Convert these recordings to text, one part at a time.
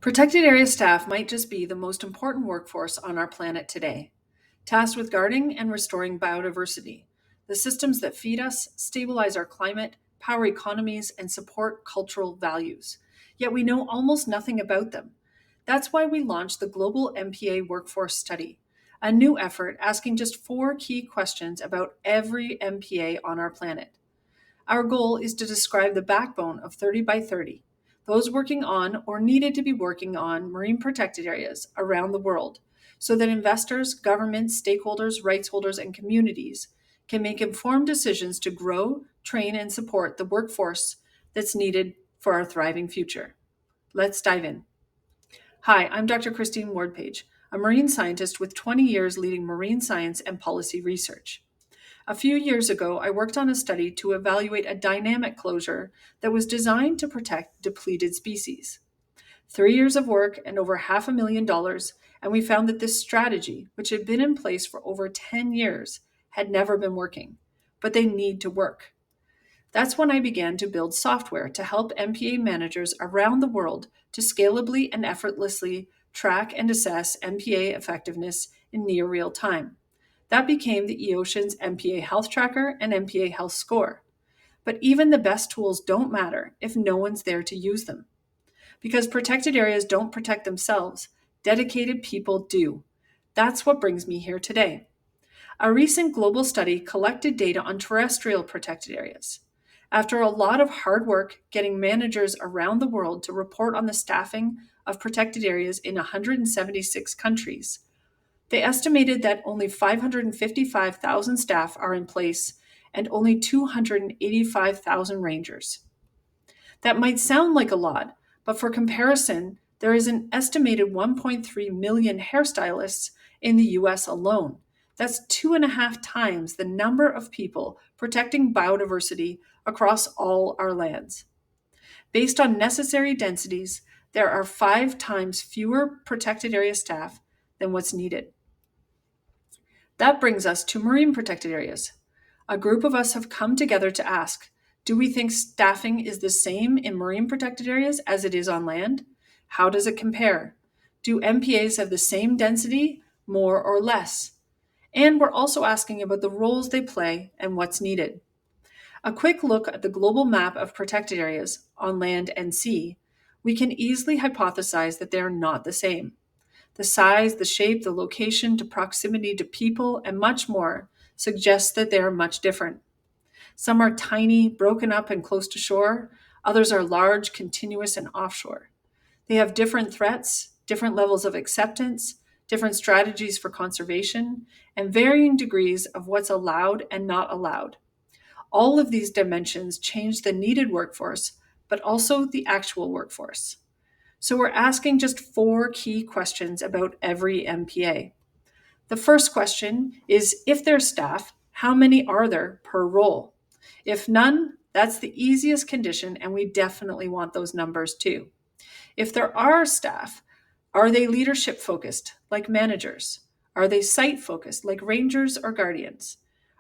Protected area staff might just be the most important workforce on our planet today, tasked with guarding and restoring biodiversity, the systems that feed us, stabilize our climate, power economies, and support cultural values. Yet we know almost nothing about them. That's why we launched the Global MPA Workforce Study, a new effort asking just 4 key questions about every MPA on our planet. Our goal is to describe the backbone of 30 by 30, those working on or needed to be working on marine protected areas around the world, so that investors, governments, stakeholders, rights holders, and communities can make informed decisions to grow, train, and support the workforce that's needed for our thriving future. Let's dive in. Hi, I'm Dr. Christine Ward-Page, a marine scientist with 20 years leading marine science and policy research. A few years ago, I worked on a study to evaluate a dynamic closure that was designed to protect depleted species. 3 years of work and over $500,000, and we found that this strategy, which had been in place for over 10 years, had never been working. But they need to work. That's when I began to build software to help MPA managers around the world to scalably and effortlessly track and assess MPA effectiveness in near real time. That became the eOceans MPA Health Tracker and MPA Health Score. But even the best tools don't matter if no one's there to use them. Because protected areas don't protect themselves, dedicated people do. That's what brings me here today. A recent global study collected data on terrestrial protected areas. After a lot of hard work getting managers around the world to report on the staffing of protected areas in 176 countries, they estimated that only 555,000 staff are in place and only 285,000 rangers. That might sound like a lot, but for comparison, there is an estimated 1.3 million hairstylists in the US alone. That's 2.5 times the number of people protecting biodiversity across all our lands. Based on necessary densities, there are 5 times fewer protected area staff than what's needed. That brings us to marine protected areas. A group of us have come together to ask, do we think staffing is the same in marine protected areas as it is on land? How does it compare? Do MPAs have the same density, more or less? And we're also asking about the roles they play and what's needed. A quick look at the global map of protected areas on land and sea, we can easily hypothesize that they are not the same. The size, the shape, the location, the proximity to people, and much more suggests that they are much different. Some are tiny, broken up, and close to shore. Others are large, continuous, and offshore. They have different threats, different levels of acceptance, different strategies for conservation, and varying degrees of what's allowed and not allowed. All of these dimensions change the needed workforce, but also the actual workforce. So we're asking just 4 key questions about every MPA. The first question is, if there's staff, how many are there per role? If none, that's the easiest condition, and we definitely want those numbers too. If there are staff, are they leadership focused, like managers? Are they site focused, like rangers or guardians?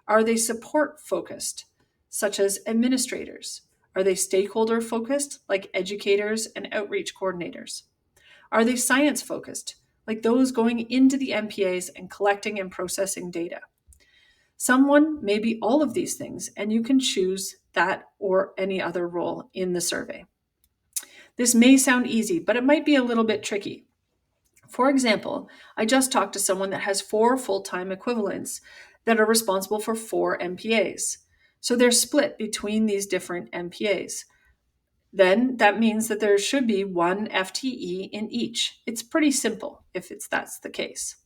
Are they support focused, such as administrators? Are they stakeholder focused, like educators and outreach coordinators? Are they science focused, like those going into the MPAs and collecting and processing data? Someone may be all of these things, and you can choose that or any other role in the survey. This may sound easy, but it might be a little bit tricky. For example, I just talked to someone that has 4 full-time equivalents that are responsible for 4 MPAs. So they're split between these different MPAs. Then that means that there should be 1 FTE in each. It's pretty simple if that's the case.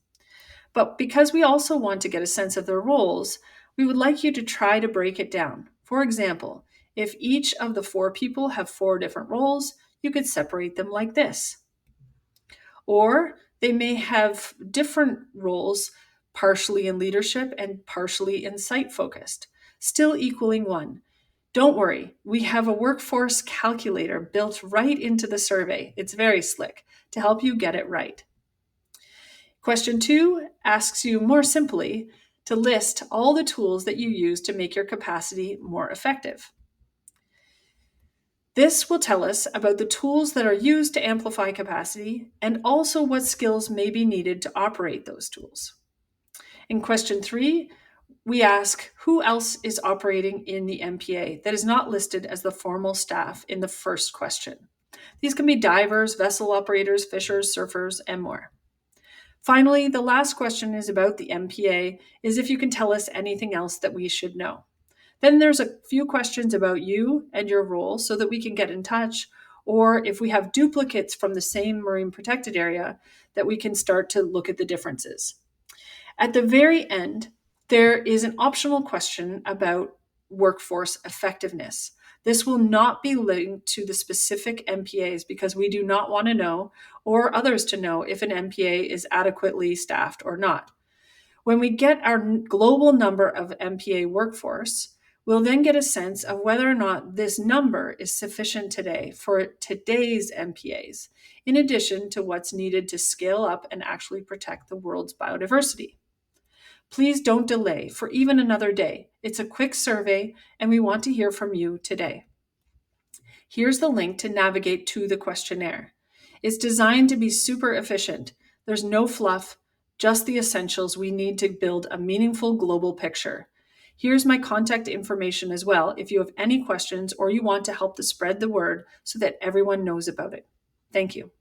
But because we also want to get a sense of their roles, we would like you to try to break it down. For example, if each of the 4 people have 4 different roles, you could separate them like this. Or they may have different roles, partially in leadership and partially in site focused, still equaling 1. Don't worry, we have a workforce calculator built right into the survey. It's very slick to help you get it right. Question 2 asks you more simply to list all the tools that you use to make your capacity more effective. This will tell us about the tools that are used to amplify capacity and also what skills may be needed to operate those tools. In question 3, we ask who else is operating in the MPA that is not listed as the formal staff in the first question. These can be divers, vessel operators, fishers, surfers, and more. Finally, the last question is about the MPA, is if you can tell us anything else that we should know. Then there's a few questions about you and your role so that we can get in touch, or if we have duplicates from the same marine protected area, that we can start to look at the differences. At the very end, there is an optional question about workforce effectiveness. This will not be linked to the specific MPAs because we do not want to know, or others to know, if an MPA is adequately staffed or not. When we get our global number of MPA workforce, we'll then get a sense of whether or not this number is sufficient today for today's MPAs, in addition to what's needed to scale up and actually protect the world's biodiversity. Please don't delay for even another day. It's a quick survey, and we want to hear from you today. Here's the link to navigate to the questionnaire. It's designed to be super efficient. There's no fluff, just the essentials we need to build a meaningful global picture. Here's my contact information as well if you have any questions or you want to help to spread the word so that everyone knows about it. Thank you.